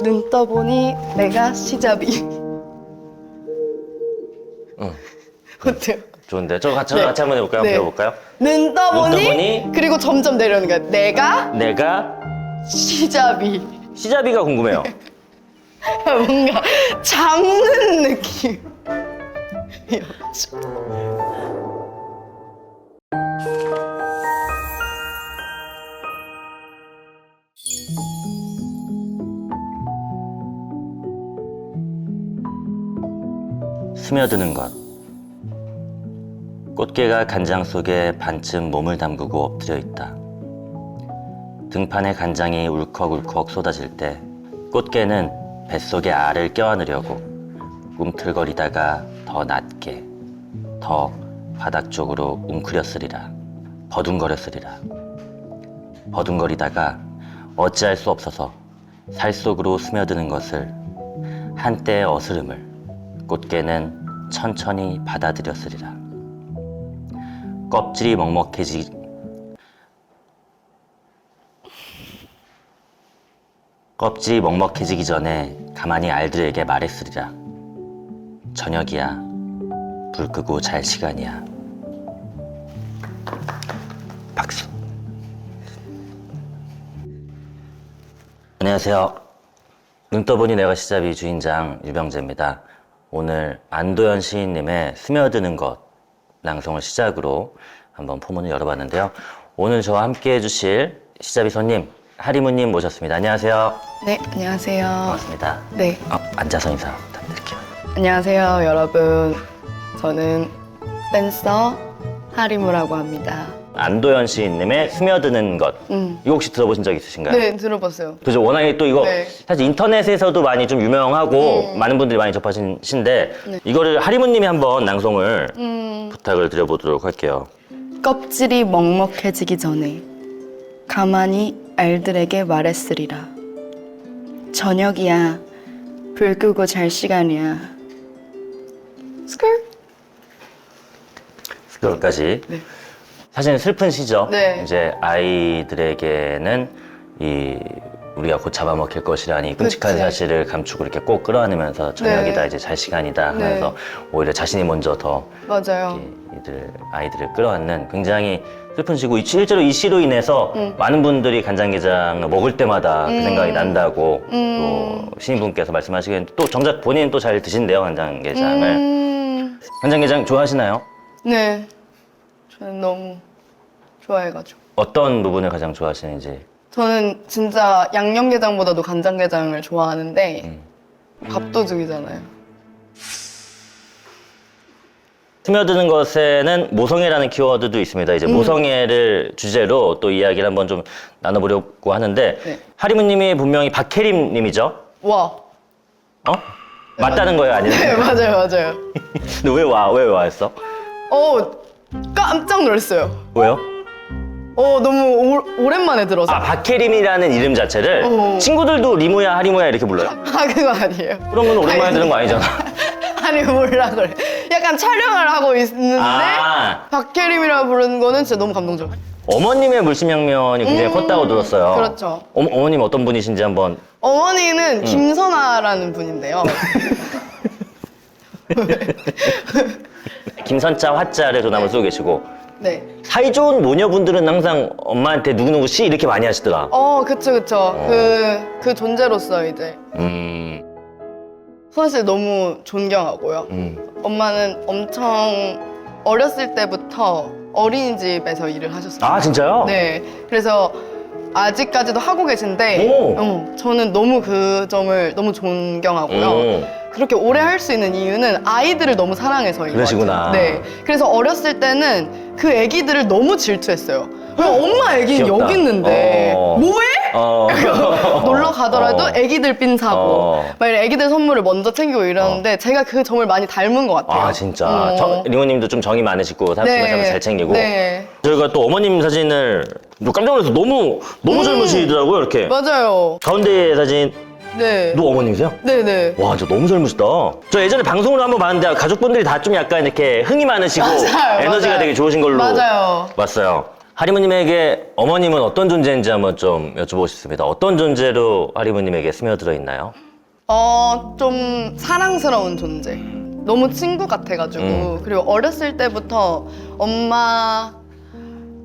눈 떠보니 내가 시잡이. 응. 어때요? 좋은데. 저 같이 네. 한번 해볼까요? 네. 배워볼까요? 눈 떠보니, 눈 떠보니 그리고 점점 내려오는 거야. 내가 시잡이. 시자비가 궁금해요. 뭔가 잡는 느낌. 스며드는 것. 꽃게가 간장 속에 반쯤 몸을 담그고 엎드려 있다. 등판에 간장이 울컥울컥 쏟아질 때 꽃게는 뱃속에 알을 껴안으려고 꿈틀거리다가 더 낮게, 더 바닥 쪽으로 웅크렸으리라. 버둥거렸으리라. 버둥거리다가 어찌할 수 없어서 살 속으로 스며드는 것을, 한때의 어스름을 꽃게는 천천히 받아들였으리라. 껍질이 먹먹해지기 전에 가만히 알들에게 말했으리라. 저녁이야. 불 끄고 잘 시간이야. 박수. 안녕하세요. 눈 떠보니 내가 시잡이 주인장 유병재입니다. 오늘 안도현 시인님의 스며드는 것 낭송을 시작으로 한번 포문을 열어봤는데요. 오늘 저와 함께 해주실 시잡이 손님 하리무님 모셨습니다. 안녕하세요. 네, 안녕하세요. 반갑습니다. 네, 앉아서 인사 부탁드릴게요. 안녕하세요, 여러분. 저는 댄서 하리무라고 합니다. 안도현 시인님의 스며드는 것. 이거 혹시 들어보신 적 있으신가요? 네, 들어봤어요. 그죠. 워낙에 또 이거 네. 사실 인터넷에서도 많이 좀 유명하고 많은 분들이 많이 접하신 시인데 네. 이거를 하리무님이 한번 낭송을 부탁을 드려보도록 할게요. 껍질이 먹먹해지기 전에 가만히 알들에게 말했으리라. 저녁이야. 불 끄고 잘 시간이야. 스컬? 그걸까지. 네. 사실은 슬픈 시죠. 네. 이제 아이들에게는 이 우리가 곧 잡아먹힐 것이라니 끔찍한 그치. 사실을 감추고 이렇게 꼭 끌어안으면서 저녁이다, 네. 이제 잘 시간이다 네. 하면서 오히려 자신이 먼저 더 맞아요. 아이들을 끌어안는 굉장히 슬픈 시고, 실제로 이 시로 인해서 많은 분들이 간장게장을 먹을 때마다 그 생각이 난다고 또 시인분께서 말씀하시겠는데, 또 정작 본인은 또 잘 드신대요, 간장게장을. 간장게장 좋아하시나요? 네. 저는 너무 좋아해가지고. 어떤 부분을 가장 좋아하시는지. 저는 진짜 양념게장보다도 간장게장을 좋아하는데 밥도둑이잖아요. 스며드는 것에는 모성애라는 키워드도 있습니다. 이제 모성애를 주제로 또 이야기를 한번 좀 나눠보려고 하는데, 네. 하리무님이 분명히 박혜림님이죠? 와. 어? 맞다는 거예요, 아니면? 네, 맞아요, 맞아요. 근데 왜 와 했어? 깜짝 놀랐어요. 왜요? 너무 오랜만에 들어서. 아, 박혜림이라는 이름 자체를 어. 친구들도 리무야, 하리무야 이렇게 불러요? 그거 아니에요. 그러면 오랜만에 들은 거 아니잖아. 아니, 몰라, 그래. 약간 촬영을 하고 있는데, 아. 박혜림이라고 부르는 거는 진짜 너무 감동적. 어머님의 물심양면이 굉장히 컸다고 들었어요. 그렇죠. 어머님 어떤 분이신지 한번. 어머니는 김선아라는 분인데요. 김선자 화자를 전함을 쓰고 계시고, 네. 사이좋은 모녀분들은 항상 엄마한테 누구누구 씨 이렇게 많이 하시더라. 그쵸. 그 존재로서 이제. 사실 너무 존경하고요. 엄마는 엄청 어렸을 때부터 어린이집에서 일을 하셨어요. 아, 진짜요? 네. 그래서 아직까지도 하고 계신데, 오. 저는 너무 그 점을 너무 존경하고요. 오. 그렇게 오래 할 수 있는 이유는 아이들을 너무 사랑해서인 것 그러시구나. 같아요. 네. 그래서 어렸을 때는 그 애기들을 너무 질투했어요. 엄마 애기는 귀엽다. 여기 있는데 뭐해? 놀러 가더라도 애기들 핀 사고 막 이런 애기들 선물을 먼저 챙기고 이러는데 제가 그 점을 많이 닮은 것 같아요. 아, 진짜. 리모님도 좀 정이 많으시고 사람을 잘 챙기고. 네. 저희가 또 어머님 사진을 깜짝 놀라서 너무 젊으시더라고요, 이렇게. 맞아요. 가운데 사진, 네. 너 어머님이세요? 네네. 와, 저 너무 젊으시다. 저 예전에 방송으로 한번 봤는데 가족분들이 다 좀 약간 이렇게 흥이 많으시고 맞아요, 에너지가 맞아요. 되게 좋으신 걸로 맞아요. 봤어요. 하리무님에게 어머님은 어떤 존재인지 한번 좀 여쭤보고 싶습니다. 어떤 존재로 하리무님에게 스며들어 있나요? 좀 사랑스러운 존재. 너무 친구 같아가지고. 그리고 어렸을 때부터 엄마가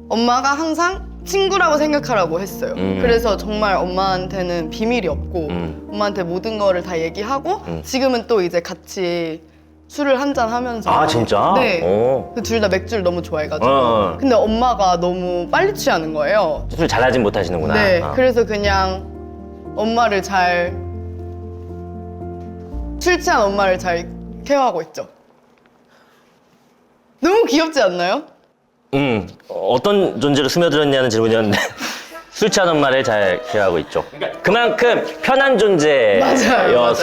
항상 친구라고 생각하라고 했어요. 그래서 정말 엄마한테는 비밀이 없고 엄마한테 모든 거를 다 얘기하고 지금은 또 이제 같이 술을 한잔 하면서. 아, 진짜? 네. 오. 둘 다 맥주를 너무 좋아해가지고. 근데 엄마가 너무 빨리 취하는 거예요. 술 잘하진 못하시는구나. 네. 그래서 그냥 엄마를 술 취한 엄마를 잘 케어하고 있죠. 너무 귀엽지 않나요? 어떤 존재로 스며들었냐는 질문이었는데 술 취한 엄마를 잘 케어하고 있죠. 그만큼 편한 존재여서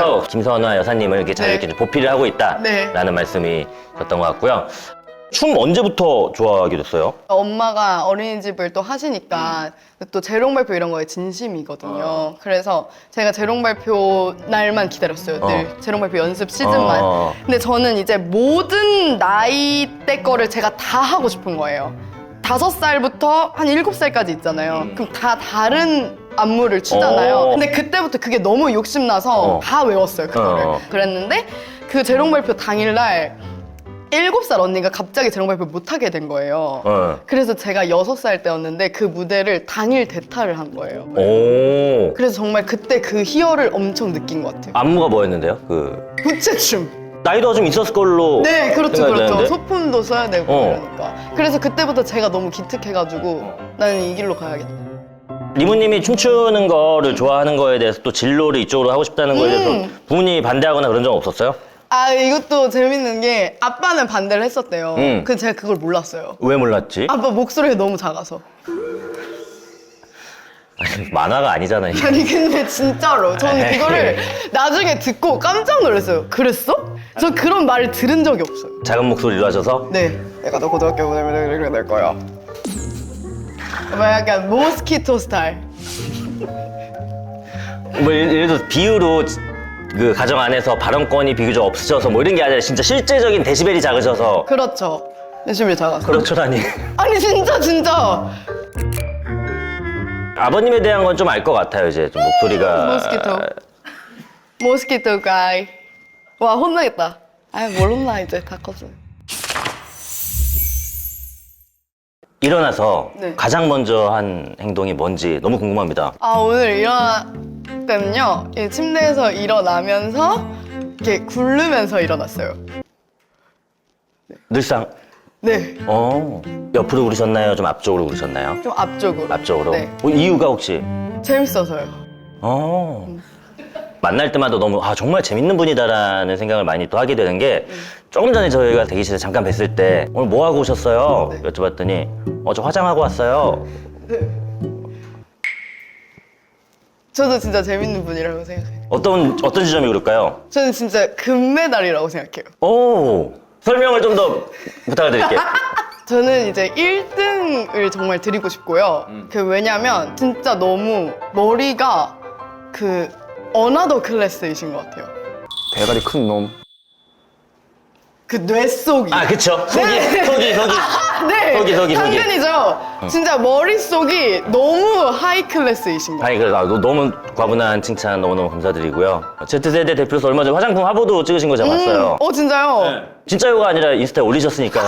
맞아요. 김선화 여사님을 이렇게 잘 네. 이렇게 보필을 하고 있다라는 네. 말씀이셨던 것 같고요. 춤 언제부터 좋아하게 됐어요? 엄마가 어린이집을 또 하시니까 또 재롱 발표 이런 거에 진심이거든요. 그래서 제가 재롱 발표 날만 기다렸어요. 늘 재롱 발표 연습 시즌만. 근데 저는 이제 모든 나이대 거를 제가 다 하고 싶은 거예요. 5살부터 한 7살까지 있잖아요. 그럼 다 다른 안무를 추잖아요. 근데 그때부터 그게 너무 욕심나서 다 외웠어요, 그거를. 그랬는데 그 재롱 발표 당일날 7살 언니가 갑자기 재롱 발표 못하게 된 거예요. 그래서 제가 6살 때였는데 그 무대를 당일 대타를 한 거예요. 오. 그래서 정말 그때 그 희열을 엄청 느낀 것 같아요. 안무가 뭐였는데요? 부채춤. 나이도 좀 있었을 걸로. 네, 그렇죠, 생각이 그렇죠. 되는데. 소품도 써야 되고 그러니까. 그래서 그때부터 제가 너무 기특해가지고 나는 이 길로 가야겠다. 리무님이 춤추는 거를 좋아하는 거에 대해서 또 진로를 이쪽으로 하고 싶다는 거에 대해서 부모님이 반대하거나 그런 적 없었어요? 아, 이것도 재밌는 게 아빠는 반대를 했었대요. 근데 제가 그걸 몰랐어요. 왜 몰랐지? 아빠 목소리가 너무 작아서. 아니, 만화가 아니잖아 이게. 아니 근데 진짜로 저는 그거를 나중에 듣고 깜짝 놀랐어요. 그랬어? 저 그런 말을 들은 적이 없어요. 작은 목소리로 하셔서? 네. 내가 너 고등학교 보내면 이렇게 될 거야. 뭐 약간 모스키토 스타일. 뭐 예를 들어서 비유로 그 가정 안에서 발언권이 비교적 없으셔서 뭐 이런 게 아니라 진짜 실제적인 데시벨이 작으셔서. 그렇죠. 열심히 작아서. 그렇죠라니. 아니 진짜. 아버님에 대한 건 좀 알 것 같아요. 이제 좀 목소리가. 모스키토 가이. 와 혼나겠다. 아이 뭘 혼나 이제 다 컸어요. 일어나서 네. 가장 먼저 한 행동이 뭔지 너무 궁금합니다. 아 오늘 일어났거든요. 이 침대에서 일어나면서 이렇게 굴르면서 일어났어요. 늘상. 네. 옆으로 그러셨나요? 좀 앞쪽으로 그러셨나요? 좀 앞쪽으로. 앞쪽으로? 네. 이유가 혹시? 재밌어서요. 만날 때마다 너무 정말 재밌는 분이다라는 생각을 많이 또 하게 되는 게 조금 전에 저희가 대기실에 잠깐 뵀을 때 오늘 뭐 하고 오셨어요? 네. 여쭤봤더니 저 화장하고 왔어요. 저도 진짜 재밌는 분이라고 생각해요. 어떤 지점이 그럴까요? 저는 진짜 금메달이라고 생각해요. 오, 설명을 좀 더 부탁을 드릴게요. 저는 이제 1등을 정말 드리고 싶고요. 왜냐면 진짜 너무 머리가 어나더 클래스이신 것 같아요. 대가리 큰 놈. 그 뇌 속이. 그쵸. 속이. 네. 속이. 당근이죠. 진짜 머릿속이 너무 하이 클래스이신 것 같아요. 아니, 그래서 너무 과분한 칭찬 너무너무 감사드리고요. Z세대 대표로서 얼마 전에 화장품 화보도 찍으신 거 제가 봤어요. 진짜요? 진짜요가 아니라 인스타에 올리셨으니까.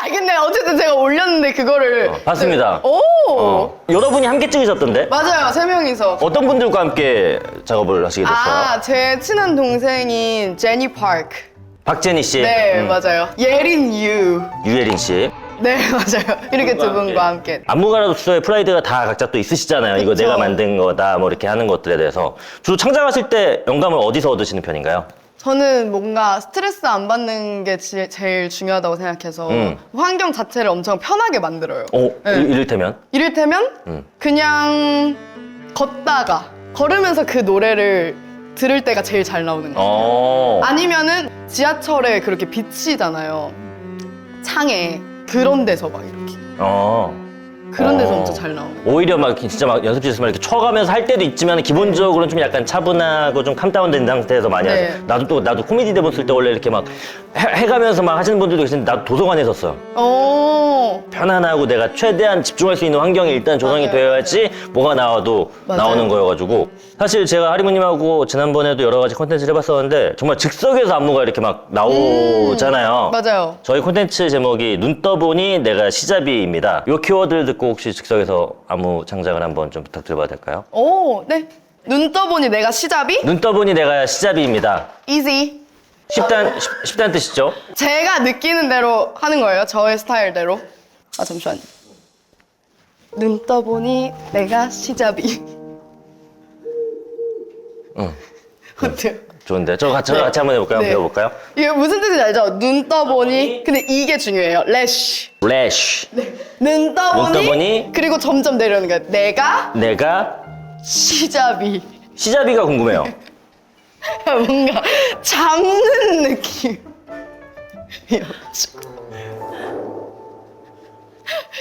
근데 어쨌든 제가 올렸는데 그거를 봤습니다. 오! 여러분이 함께 찍으셨던데? 맞아요. 3명이서. 어떤 분들과 함께 작업을 하시게 됐어요? 제 친한 동생인 제니 파크. 박제니 씨, 네, 맞아요. 예린 유. 유예린 씨. 네, 맞아요. 이렇게 두 분과 함께. 안무가로서의 프라이드가 다 각자 또 있으시잖아요. 이거 그쵸. 내가 만든 거다, 뭐 이렇게 하는 것들에 대해서. 주로 창작하실 때 영감을 어디서 얻으시는 편인가요? 저는 뭔가 스트레스 안 받는 게 제일 중요하다고 생각해서 환경 자체를 엄청 편하게 만들어요. 네. 이를테면? 이를테면 그냥 걸으면서 그 노래를 들을 때가 제일 잘 나오는 거예요. 아니면은 지하철에 그렇게 비치잖아요. 창에 그런 데서 막 이렇게. 그런 데서 엄청 잘 나오는. 오히려 막 진짜 막 연습실에서 막 이렇게 쳐가면서 할 때도 있지만 기본적으로는 좀 약간 차분하고 좀 캄다운된 상태에서 많이 네. 하죠. 나도 코미디 대본 쓸 때 원래 이렇게 막 해가면서 막 하시는 분들도 계신데 나도 도서관에 섰어요. 오. 편안하고 내가 최대한 집중할 수 있는 환경이 일단 조성이 맞아요. 되어야지 뭐가 나와도 맞아요. 나오는 거여가지고 사실 제가 하리무님하고 지난번에도 여러 가지 콘텐츠를 해봤었는데 정말 즉석에서 안무가 이렇게 막 나오잖아요. 맞아요. 저희 콘텐츠 제목이 눈 떠보니 내가 시잡이입니다. 이 키워드를 듣고 혹시 즉석에서 안무 창작을 한번 좀 부탁드려봐도 될까요? 오, 네. 눈 떠보니 내가 시잡이? 눈 떠보니 내가 시잡이입니다. easy. 쉽다는 뜻이죠? 제가 느끼는 대로 하는 거예요. 저의 스타일대로. 아, 잠시만요. 눈 떠보니 내가 시잡이. 응. 어때요? 좋은데. 저 같이 네. 한번 해볼까요? 네. 배워볼까요? 이게 무슨 뜻인지 알죠? 눈 떠보니. 근데 이게 중요해요. 래쉬. 래쉬. 눈 떠보니. 눈 떠보니. 그리고 점점 내려오는 거예요. 내가 시잡이. 시잡이가 궁금해요. 뭔가 잡는 느낌.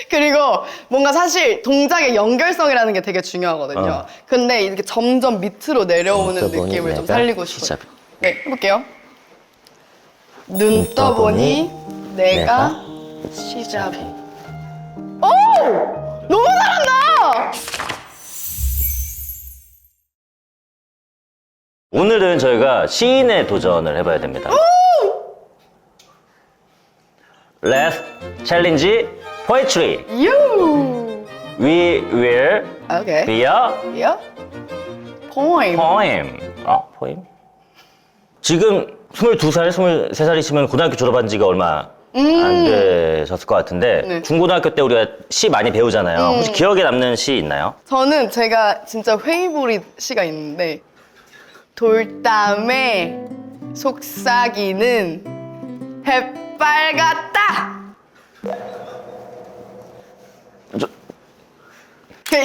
그리고 뭔가 사실 동작의 연결성이라는 게 되게 중요하거든요. 근데 이렇게 점점 밑으로 내려오는 눈 떠보니 느낌을 좀 내가 살리고 싶어요. 시잡이. 네, 해볼게요. 눈 떠보니 내가 시잡이. 오! 너무 잘한다! 오늘은 저희가 시인의 도전을 해봐야 됩니다. Let's challenge poetry. 유! We will 오케이. be a 야? 포임. poem. 포임? 지금 22살, 23살이시면 고등학교 졸업한 지가 얼마 안 되셨을 것 같은데 네. 중고등학교 때 우리가 시 많이 배우잖아요. 혹시 기억에 남는 시 있나요? 저는 제가 진짜 회의부리 시가 있는데 돌담에 속삭이는 햇발 같다.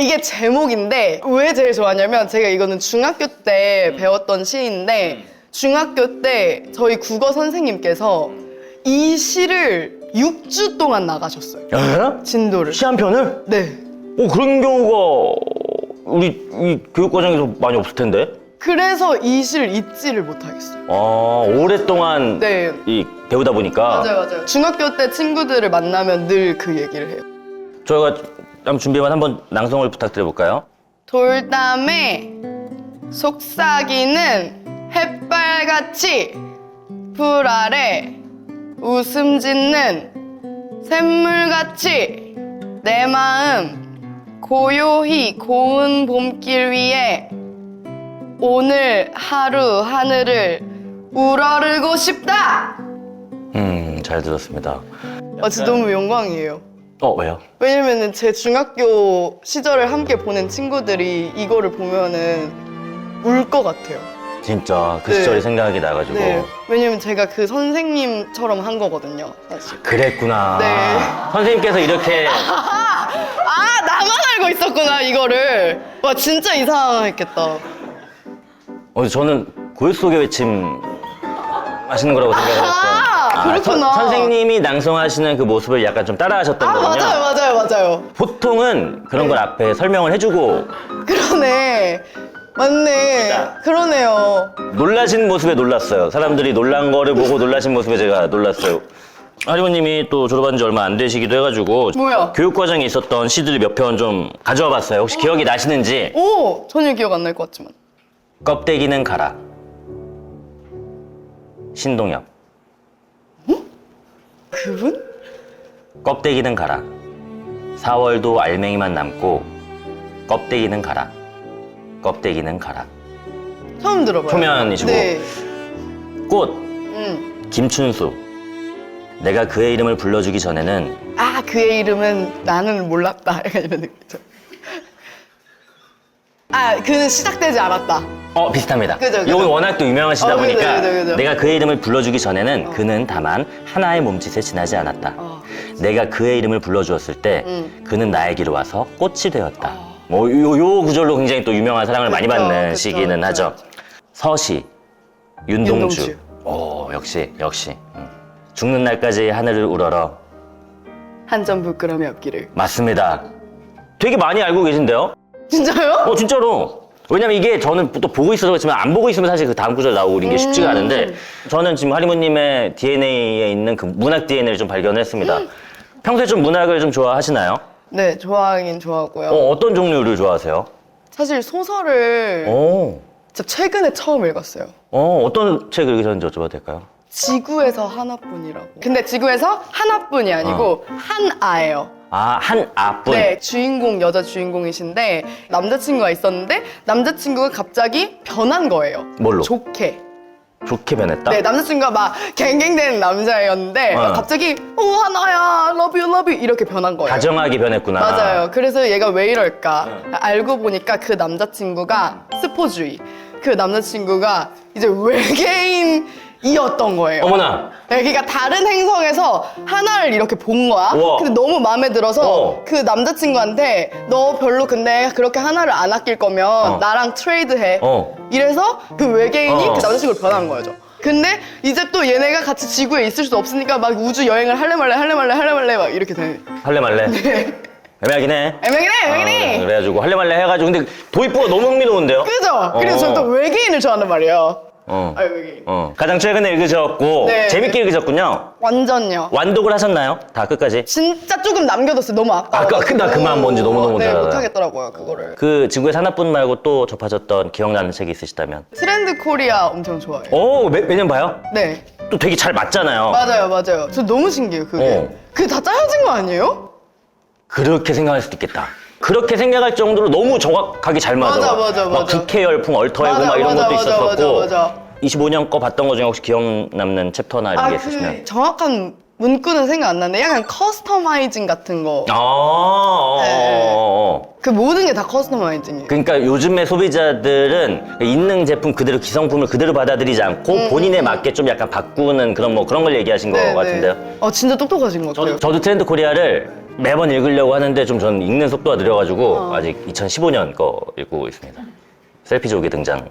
이게 제목인데 왜 제일 좋아하냐면 제가 이거는 중학교 때 배웠던 시인데 중학교 때 저희 국어 선생님께서 이 시를 6주 동안 나가셨어요. 에? 진도를. 시 한 편을? 네. 그런 경우가 우리 이 교육 과정에서 많이 없을 텐데. 그래서 이 시를 잊지를 못하겠어요. 오랫동안 네. 배우다 보니까 맞아요. 중학교 때 친구들을 만나면 늘 그 얘기를 해요. 저희가 한번 준비만 한번 낭송을 부탁드려볼까요? 돌담에 속삭이는 햇발같이 불 아래 웃음 짓는 샘물같이 내 마음 고요히 고운 봄길 위에 오늘 하루 하늘을 우러르고 싶다. 잘 들었습니다. 진짜 너무 영광이에요. 왜요? 왜냐면은 제 중학교 시절을 함께 보낸 친구들이 이거를 보면은 울 것 같아요. 진짜 그 네. 시절이 생각이 나가지고. 네. 왜냐면 제가 그 선생님처럼 한 거거든요, 사실. 그랬구나. 네. 선생님께서 이렇게 나만 알고 있었구나, 이거를. 와, 진짜 이상했겠다. 저는 고요 속의 외침 하시는 거라고 생각을 했어요. 그렇구나. 선생님이 낭송하시는 그 모습을 약간 좀 따라하셨던 거군요. 맞아요. 보통은 그런 걸 앞에 설명을 해주고 그러네. 맞네. 그러네요. 놀라신 모습에 놀랐어요. 사람들이 놀란 거를 보고 놀라신 모습에 제가 놀랐어요. 하리모님이 또 졸업한 지 얼마 안 되시기도 해가지고 뭐야? 교육 과정에 있었던 시들 몇 편 좀 가져와 봤어요. 혹시 기억이 나시는지? 오! 전혀 기억 안 날 것 같지만. 껍데기는 가라. 신동엽. 그분? 껍데기는 가라. 4월도 알맹이만 남고 껍데기는 가라. 껍데기는 가라. 처음 들어봐요. 초면이시고. 네. 꽃. 음. 김춘수. 내가 그의 이름을 불러주기 전에는 그의 이름은 나는 몰랐다. 약간 이런 느낌이죠. 그는 시작되지 않았다. 비슷합니다. 그죠. 이건 워낙 또 유명하시다 보니까 그죠. 내가 그의 이름을 불러주기 전에는 그는 다만 하나의 몸짓에 지나지 않았다. 내가 그의 이름을 불러주었을 때 그는 나에게로 와서 꽃이 되었다. 요 구절로 굉장히 또 유명한 사랑을 많이 받는 시기는 하죠. 서시, 윤동주. 역시. 죽는 날까지 하늘을 우러러. 한 점 부끄럼이 없기를. 맞습니다. 되게 많이 알고 계신데요? 진짜요? 진짜로. 왜냐면 이게 저는 또 보고 있어서 그렇지만 안 보고 있으면 사실 그 다음 구절 나오는 게 쉽지가 않은데 저는 지금 하리무님의 DNA에 있는 그 문학 DNA를 좀 발견을 했습니다. 평소에 좀 문학을 좀 좋아하시나요? 네, 좋아하긴 좋아하고요. 어떤 종류를 좋아하세요? 사실 소설을 진짜 최근에 처음 읽었어요. 어떤 책을 읽으셨는지 여쭤봐도 될까요? 지구에서 하나뿐이라고. 근데 지구에서 하나뿐이 아니고 한아예요. 한 아뿐. 네, 주인공 여자 주인공이신데 남자친구가 있었는데 남자친구가 갑자기 변한 거예요. 뭘로? 좋게. 좋게 변했다? 네, 남자친구가 막 갱갱대는 남자였는데 갑자기 하나야, love you, love you 이렇게 변한 거예요. 다정하게 변했구나. 맞아요. 그래서 얘가 왜 이럴까? 알고 보니까 그 남자친구가 스포주의. 그 남자친구가 이제 외계인이었던 거예요. 어머나. 네, 그러니까 다른 행성에서 하나를 이렇게 본 거야. 우와. 근데 너무 마음에 들어서 그 남자친구한테 너 별로 근데 그렇게 하나를 안 아낄 거면 나랑 트레이드해. 이래서 그 외계인이 그 남자친구를 변한 거죠. 근데 이제 또 얘네가 같이 지구에 있을 수 없으니까 막 우주 여행을 할래 말래 막 이렇게 되는. 할래 말래? 네. 애매하긴 해. 애매하네. 그래가지고 할래 말래 해가지고 근데 도입부가 너무 흥미로운데요? 그죠? 그래서 저는 또 외계인을 좋아한단 말이에요. 외계인. 가장 최근에 읽으셨고 네. 재밌게 읽으셨군요. 완전요. 완독을 하셨나요? 다 끝까지? 진짜 조금 남겨뒀어요. 너무 아까워. 나 그만 뭔지 너무너무 잘 네, 알아요. 못하겠더라고요, 그거를. 그 지구에서 하나뿐 말고 또 접하셨던 기억나는 책이 있으시다면? 트렌드 코리아 엄청 좋아해요. 매년 봐요? 네. 또 되게 잘 맞잖아요. 맞아요. 저 너무 신기해요, 그게. 그게 다 짜여진 거 아니에요? 그렇게 생각할 수도 있겠다. 그렇게 생각할 정도로 너무 정확하게 잘 맞아. 맞아. 막 국회 열풍, 얼터이고 막 이런 것도 있었었고. 25년 거 봤던 거 중에 혹시 기억 남는 챕터나 이런 게 있으시면? 그 정확한 문구는 생각 안 나는데 약간 커스터마이징 같은 거. 그 모든 게 다 커스터마이징이에요. 그러니까 요즘의 소비자들은 있는 제품 그대로 기성품을 그대로 받아들이지 않고 본인에 맞게 좀 약간 바꾸는 그런 걸 얘기하신 것 같은데요. 진짜 똑똑하신 것 같아요. 저도 트렌드 코리아를 매번 읽으려고 하는데 좀 저는 읽는 속도가 느려가지고 아직 2015년 거 읽고 있습니다. 셀피족이 등장.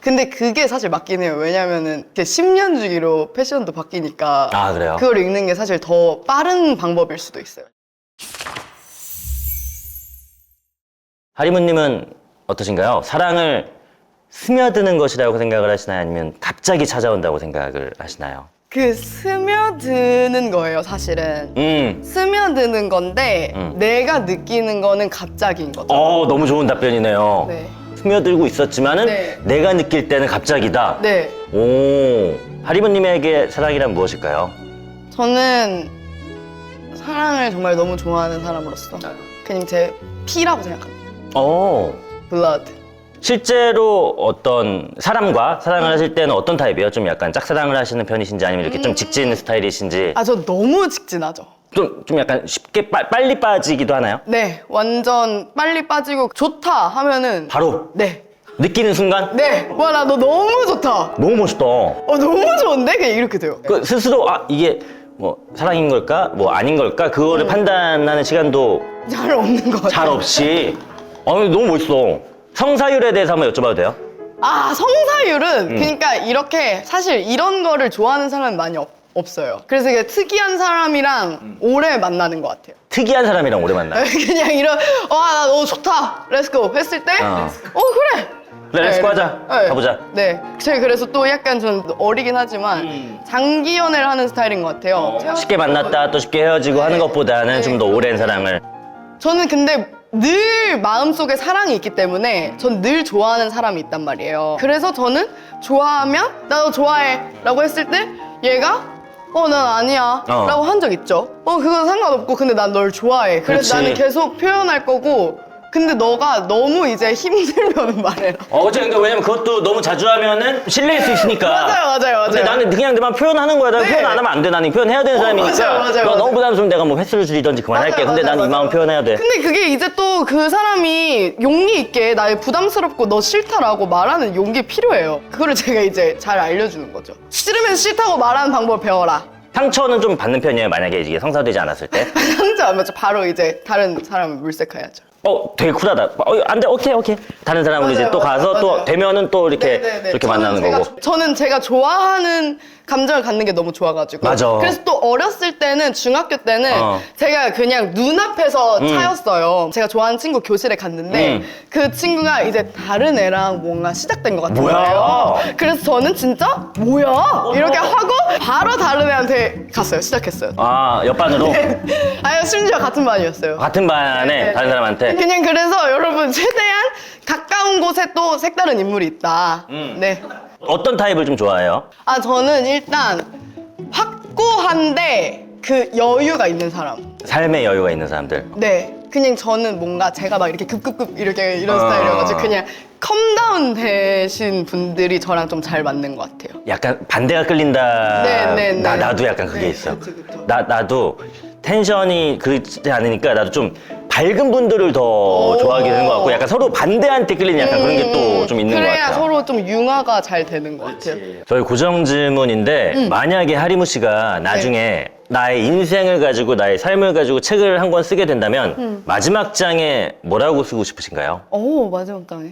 근데 그게 사실 맞긴 해요. 왜냐면은 10년 주기로 패션도 바뀌니까. 그래요? 그걸 읽는 게 사실 더 빠른 방법일 수도 있어요. 하리무님은 어떠신가요? 사랑을 스며드는 것이라고 생각을 하시나요? 아니면 갑자기 찾아온다고 생각을 하시나요? 그 스며드는 거예요, 사실은. 스며드는 건데 내가 느끼는 거는 갑자기인 거죠. 너무 좋은 답변이네요. 네. 스며들고 있었지만은 네. 내가 느낄 때는 갑자기다. 네. 하리무님에게 사랑이란 무엇일까요? 저는 사랑을 정말 너무 좋아하는 사람으로서 그냥 제 피라고 생각합니다. blood. 실제로 어떤 사람과 사랑을 하실 때는 어떤 타입이에요? 좀 약간 짝사랑을 하시는 편이신지 아니면 이렇게 좀 직진 스타일이신지 저 너무 직진하죠. 좀 약간 쉽게 빨리 빠지기도 하나요? 네, 완전 빨리 빠지고 좋다 하면은 바로 네. 느끼는 순간? 네. 와, 나 너 너무 좋다. 너무 멋있다. 너무 좋은데? 그냥 이렇게 돼요. 그 스스로 이게 뭐 사랑인 걸까? 뭐 아닌 걸까? 그거를 판단하는 시간도 잘 없는 것 같아요. 잘 없이 너무 멋있어. 성사율에 대해서 한번 여쭤봐도 돼요? 성사율은 그러니까 이렇게 사실 이런 거를 좋아하는 사람은 많이 없어요. 그래서 이게 특이한 사람이랑 오래 만나는 것 같아요. 특이한 사람이랑 오래 만나. 그냥 이런 나 너 좋다 렛츠고 했을 때 그래 렛츠고 하자. 가보자. 네, 제가 그래서 또 약간 전 어리긴 하지만 장기 연애를 하는 스타일인 것 같아요. 쉽게 만났다 또 쉽게 헤어지고 하는 것보다는 좀 더 오랜 사랑을. 저는 근데 늘 마음속에 사랑이 있기 때문에 전 늘 좋아하는 사람이 있단 말이에요. 그래서 저는 좋아하면 나 너 좋아해 라고 했을 때 얘가 난 아니야 라고 한 적 있죠. 그건 상관없고 근데 난 널 좋아해. 그래서 그렇지. 나는 계속 표현할 거고 근데 너가 너무 이제 힘들면 말해라. 그렇죠. 근데 왜냐면 그것도 너무 자주 하면은 실례일 수 있으니까. 맞아요. 근데 나는 그냥 내만 표현하는 거야. 나는 네. 표현 안 하면 안 돼. 나는 표현해야 되는 사람이니까. 맞아요. 너 너무 부담스러우면 내가 뭐 횟수를 줄이던지 그만할게. 근데 나는 이 마음 표현해야 돼. 근데 그게 이제 또 그 사람이 용기 있게 나 부담스럽고 너 싫다라고 말하는 용기 필요해요. 그거를 제가 이제 잘 알려주는 거죠. 싫으면 싫다고 말하는 방법을 배워라. 상처는 좀 받는 편이에요. 만약에 이게 성사되지 않았을 때. 상처 안 맞죠. 바로 이제 다른 사람을 물색해야죠. 되게 쿨하다. 안 돼. 오케이. 다른 사람으로 이제 또 가서 또 되면은 또 이렇게 네네네. 이렇게 만나는 거고. 저는 제가 좋아하는 감정을 갖는 게 너무 좋아가지고. 맞아. 그래서 또 어렸을 때는, 중학교 때는 제가 그냥 눈앞에서 차였어요. 제가 좋아하는 친구 교실에 갔는데 그 친구가 이제 다른 애랑 뭔가 시작된 것 같은 뭐야? 거예요. 그래서 저는 진짜 뭐야? 이렇게 하고 바로 다른 애한테 갔어요. 시작했어요. 아, 옆반으로? 아유, 심지어 같은 반이었어요. 같은 반에 다른 사람한테? 그냥 그래서 여러분 최대한 가까운 곳에 또 색다른 인물이 있다. 네. 어떤 타입을 좀 좋아해요? 아, 저는 일단 확고한데 그 여유가 있는 사람. 삶의 여유가 있는 사람들. 네. 그냥 저는 뭔가 제가 막 이렇게 급급급 이렇게 이런 스타일이어가지고 그냥 컴다운 되신 분들이 저랑 좀 잘 맞는 것 같아요. 약간 반대가 끌린다. 네. 나도 약간 그게 네, 있어. 그쵸. 나도 텐션이 그렇지 않으니까 나도 좀 밝은 분들을 더 좋아하게 되는 것 같고 약간 서로 반대한테 끌리는 약간 그런 게 또 좀 있는 것 그래야 같아요. 서로 좀 융화가 잘 되는 것 같아요. 저희 고정 질문인데 만약에 하리무 씨가 나중에 나의 인생을 가지고 나의 삶을 가지고 책을 한 권 쓰게 된다면 마지막 장에 뭐라고 쓰고 싶으신가요? 오, 마지막 장에.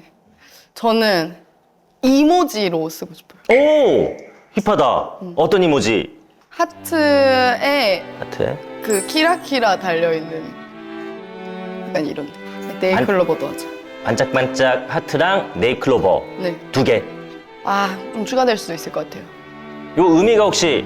저는 이모지로 쓰고 싶어요. 오! 힙하다. 어떤 이모지? 하트에 하트에? 그 키라키라 달려있는 약간 이런 네이클로버도 하죠. 반짝반짝 하트랑 네이클로버 네. 2개. 아, 좀 추가될 수도 있을 것 같아요. 요 의미가 혹시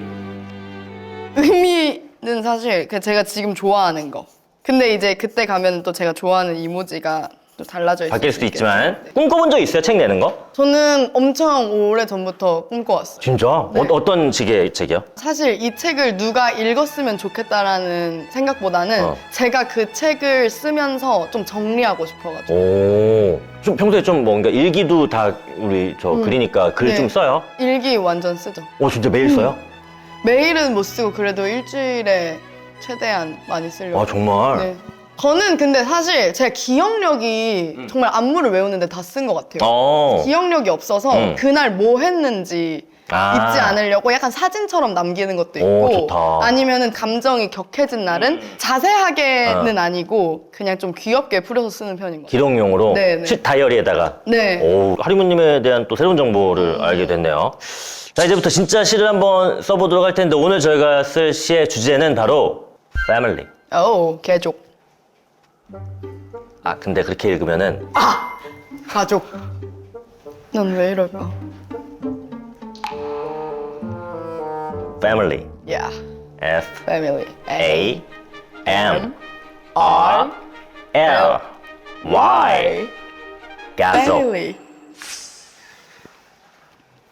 의미는 사실 그 제가 지금 좋아하는 거. 근데 이제 그때 가면 또 제가 좋아하는 이모지가 또 달라져 있을 바뀔 수도 있겠죠. 있지만 꿈꿔본 적 있어요? 책 내는 거? 저는 엄청 오래 전부터 꿈꿔왔어요. 진짜? 네. 어떤 식의 책이요? 사실 이 책을 누가 읽었으면 좋겠다라는 생각보다는 제가 그 책을 쓰면서 좀 정리하고 싶어가지고. 오. 좀 평소에 좀 뭔가 일기도 다 우리 저 그리니까 글 네. 좀 써요? 일기 완전 쓰죠. 오, 진짜 매일 써요? 매일은 못 쓰고 그래도 일주일에 최대한 많이 쓰려고. 아, 정말? 네. 저는 근데 사실 제 기억력이 정말 안무를 외우는데 다 쓴 것 같아요. 어. 기억력이 없어서 그날 뭐 했는지 아. 잊지 않으려고 약간 사진처럼 남기는 것도 오, 있고 좋다. 아니면은 감정이 격해진 날은 자세하게는 아니고 그냥 좀 귀엽게 풀어서 쓰는 편인 것 같아요. 기록용으로 네, 네. 시 다이어리에다가. 네. 오, 하리무님에 대한 또 새로운 정보를 알게 됐네요. 자, 이제부터 진짜 시를 한번 써보도록 할 텐데 오늘 저희가 쓸 시의 주제는 바로 패밀리. 오, 개족. 아, 근데 그렇게 읽으면은 가족. 난 왜 이럴까? 패밀리. Yeah. F Family. A M R L Y. 가족. Family.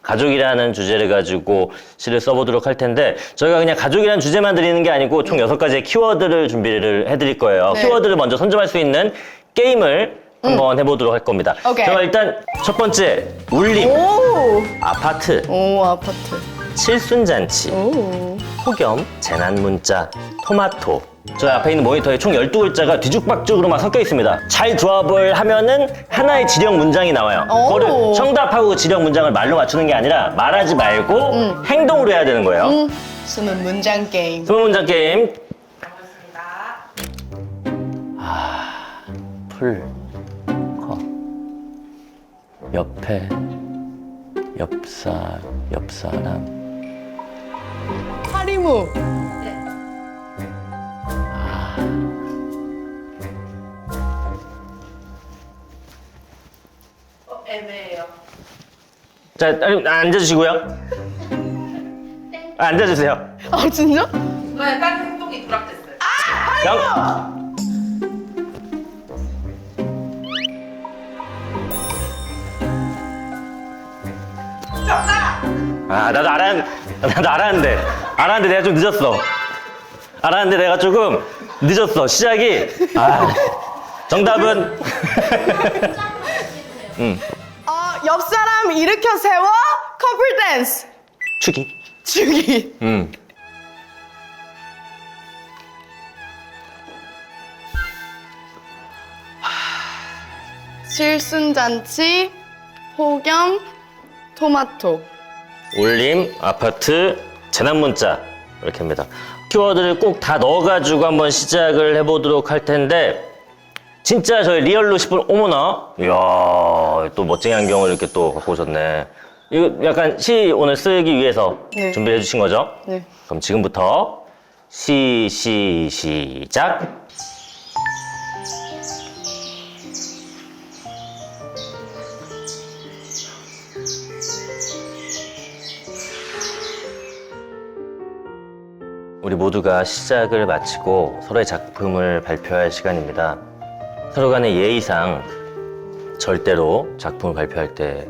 가족이라는 주제를 가지고 시를 써보도록 할 텐데 저희가 그냥 가족이라는 주제만 드리는 게 아니고 총 6가지의 키워드를 준비를 해드릴 거예요. 네. 키워드를 먼저 선점할 수 있는 게임을 한번 해보도록 할 겁니다. 오케이. 제가 일단 첫 번째 울림, 오. 아파트, 오, 아파트. 칠순잔치, 오. 폭염, 재난문자, 토마토. 저희 앞에 있는 모니터에 총 12글자가 뒤죽박죽으로만 섞여 있습니다. 잘 조합을 하면은 하나의 지령 문장이 나와요. 오. 그거를 정답하고 지령 문장을 말로 맞추는 게 아니라 말하지 말고 행동으로 해야 되는 거예요. 숨은 문장 게임. 20문장 게임. 고맙습니다. 풀, 커, 옆에, 옆사람. 하리무. 애매해요. 자, 앉아주시고요. 앉아주세요. 아, 진짜? 왜 다른 행동이 누락됐어요? 영. 나도 알았는데 내가 좀 늦었어. 알았는데 내가 조금 늦었어. 시작이. 정답은 옆 사람 일으켜 세워 커플 댄스. 추기. 주기. 칠순잔치, 폭염, 토마토. 울림, 아파트, 재난문자 이렇게 합니다. 키워드를 꼭 다 넣어가지고 한번 시작을 해보도록 할 텐데 진짜 저희 리얼로 10분 어머나 이야 또 멋쟁이 안경을 이렇게 또 갖고 오셨네. 이거 약간 시 오늘 쓰기 위해서 네. 준비해 주신 거죠? 네. 그럼 지금부터 시작! 우리 모두가 시작을 마치고 서로의 작품을 발표할 시간입니다. 서로 간의 예의상 절대로 작품을 발표할 때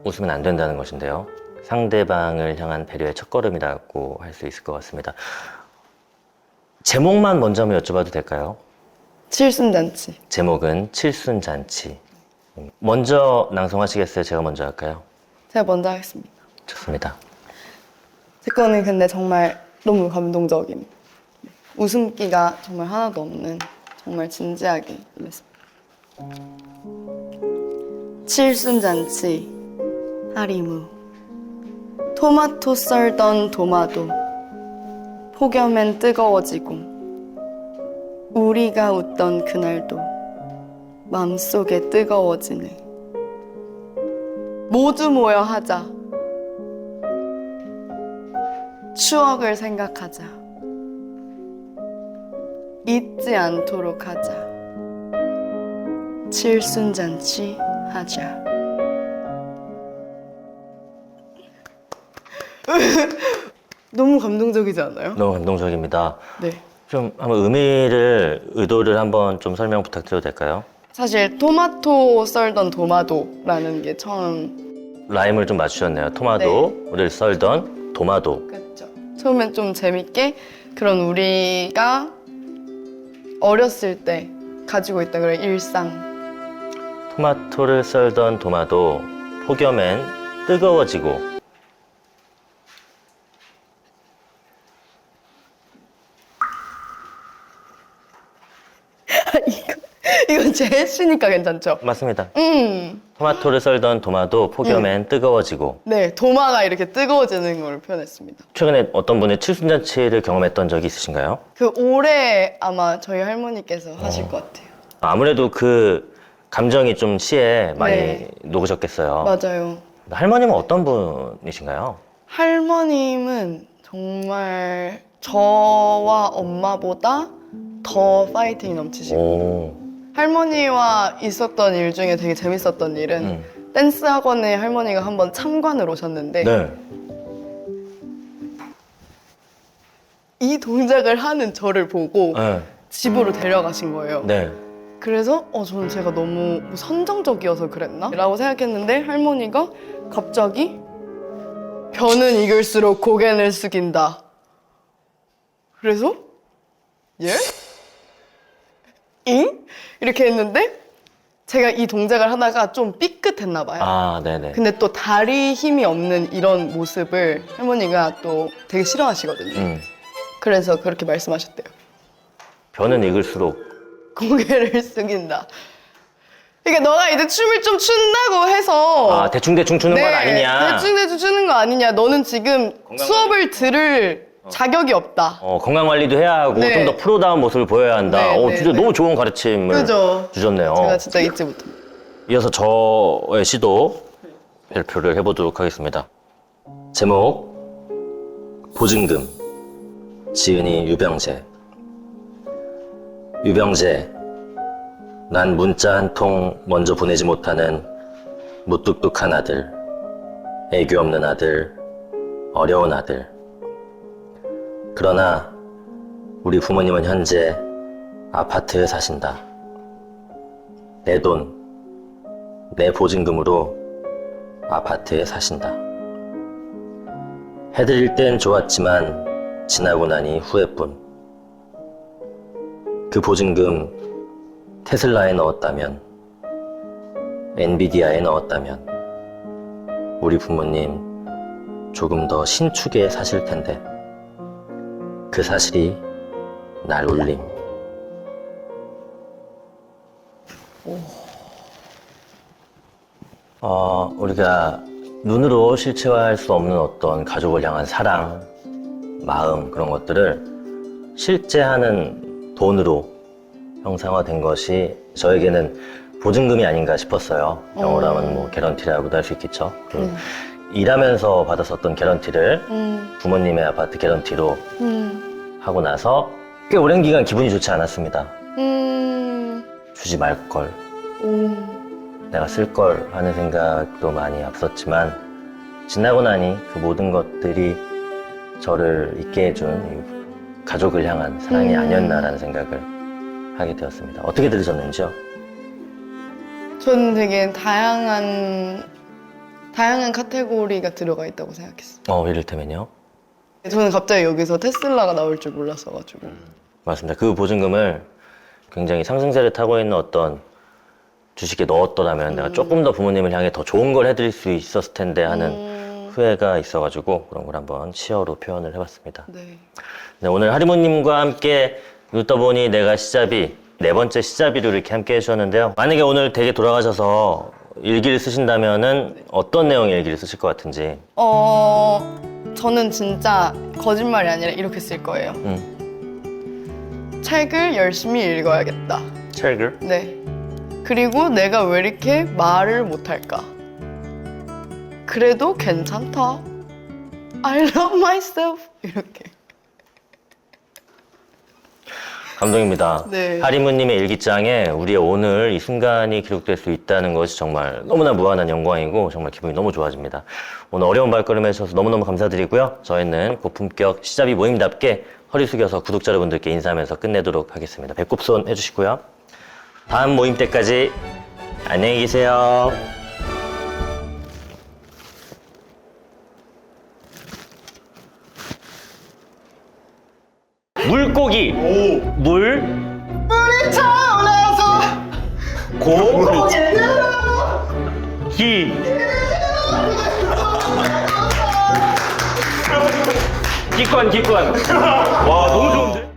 웃으면 안 된다는 것인데요. 상대방을 향한 배려의 첫걸음이라고 할 수 있을 것 같습니다. 제목만 먼저 한번 여쭤봐도 될까요? 칠순잔치. 제목은 칠순잔치. 먼저 낭송하시겠어요? 제가 먼저 할까요? 제가 먼저 하겠습니다. 좋습니다. 제 거는 근데 정말 너무 감동적인, 웃음기가 정말 하나도 없는 정말 진지하게 임했습니다. 칠순잔치 하리무 토마토 썰던 도마도 폭염엔 뜨거워지고 우리가 웃던 그날도 맘속에 뜨거워지네. 모두 모여 하자. 추억을 생각하자. 잊지 않도록 하자. 칠순잔치 하자. 너무 감동적이지 않아요? 너무 감동적입니다. 네. 좀 한번 의도를 한번 좀 설명 부탁드려도 될까요? 사실 토마토 썰던 도마도라는 게 처음. 라임을 좀 맞추셨네요. 토마토를 썰던 도마도. 그렇죠. 처음엔 좀 재밌게 그런 우리가 어렸을 때 가지고 있던 그런 일상. 토마토를 썰던 도마도 폭염엔 뜨거워지고 이건 제 시니까 괜찮죠? 맞습니다. 토마토를 썰던 도마도 폭염엔 뜨거워지고 네, 도마가 이렇게 뜨거워지는 걸 표현했습니다. 최근에 어떤 분이 칠순잔치를 경험했던 적이 있으신가요? 그 올해 아마 저희 할머니께서 하실 것 같아요. 아무래도 그 감정이 좀 시에 많이 네. 녹으셨겠어요. 맞아요. 할머님은 어떤 분이신가요? 할머님은 정말 저와 엄마보다 더 파이팅이 넘치시고 오, 할머니와 있었던 일 중에 되게 재밌었던 일은 댄스 학원에 할머니가 한번 참관을 오셨는데 네. 이 동작을 하는 저를 보고 네. 집으로 데려가신 거예요. 네. 그래서 저는 제가 너무 선정적이어서 그랬나? 라고 생각했는데 할머니가 갑자기 변은 익을수록 고개를 숙인다. 그래서 예? 잉? 이렇게 했는데 제가 이 동작을 하다가 좀 삐끗했나 봐요. 아, 네네. 근데 또 다리 힘이 없는 이런 모습을 할머니가 또 되게 싫어하시거든요. 그래서 그렇게 말씀하셨대요. 변은 익을수록 고개를 숙인다. 그러니까 너가 이제 춤을 좀 춘다고 해서 대충대충 추는 건 아니냐. 대충대충 추는 거 아니냐. 너는 지금 수업을 들을 자격이 없다. 건강관리도 해야 하고 네. 좀 더 프로다운 모습을 보여야 한다. 네, 네, 진짜 네. 너무 좋은 가르침을 그죠? 주셨네요. 제가 진짜 잊지 못합니다. 이어서 저의 시도 발표를 해보도록 하겠습니다. 제목 보증금 지은이 유병재. 유병재, 난 문자 한 통 먼저 보내지 못하는 무뚝뚝한 아들, 애교 없는 아들, 어려운 아들. 그러나 우리 부모님은 현재 아파트에 사신다. 내 돈, 내 보증금으로 아파트에 사신다. 해드릴 땐 좋았지만 지나고 나니 후회뿐. 그 보증금 테슬라에 넣었다면, 엔비디아에 넣었다면 우리 부모님 조금 더 신축에 사실 텐데 그 사실이 날 울림. 우리가 눈으로 실체화할 수 없는 어떤 가족을 향한 사랑, 마음, 그런 것들을 실제 하는 돈으로 형상화된 것이 저에게는 보증금이 아닌가 싶었어요. 영어로 하면 뭐 개런티라고도 할 수 있겠죠. 일하면서 받았었던 개런티를 부모님의 아파트 개런티로 하고 나서 꽤 오랜 기간 기분이 좋지 않았습니다. 주지 말걸, 내가 쓸걸 하는 생각도 많이 앞섰지만 지나고 나니 그 모든 것들이 저를 있게 해준 이 가족을 향한 사랑이 아니었나라는 생각을 하게 되었습니다. 어떻게 들으셨는지요? 저는 되게 다양한 카테고리가 들어가 있다고 생각했어요. 이를테면요? 저는 갑자기 여기서 테슬라가 나올 줄 몰랐어가지고. 맞습니다. 그 보증금을 굉장히 상승세를 타고 있는 어떤 주식에 넣었더라면 내가 조금 더 부모님을 향해 더 좋은 걸 해드릴 수 있었을 텐데 하는 후회가 있어가지고 그런 걸 한번 치어로 표현을 해봤습니다. 네. 네, 오늘 하리모님과 함께 웃다 보니 내가 시잡이 네 번째 시잡이로 이렇게 함께 해주셨는데요. 만약에 오늘 댁에 돌아가셔서 일기를 쓰신다면은 어떤 내용의 일기를 쓰실 것 같은지. 저는 진짜 거짓말이 아니라 이렇게 쓸 거예요. 책을 열심히 읽어야겠다. 책을? 네. 그리고 내가 왜 이렇게 말을 못할까? 그래도 괜찮다. I love myself. 이렇게. 감동입니다. 네. 하리무님의 일기장에 우리의 오늘 이 순간이 기록될 수 있다는 것이 정말 너무나 무한한 영광이고 정말 기분이 너무 좋아집니다. 오늘 어려운 발걸음 해주셔서 너무너무 감사드리고요. 저희는 고품격 시잡이 모임답게 허리 숙여서 구독자 여러분들께 인사하면서 끝내도록 하겠습니다. 배꼽손 해주시고요. 다음 모임 때까지 안녕히 계세요. 물고기. 물이 차올라서 기. 기권. 와, 너무 좋은데?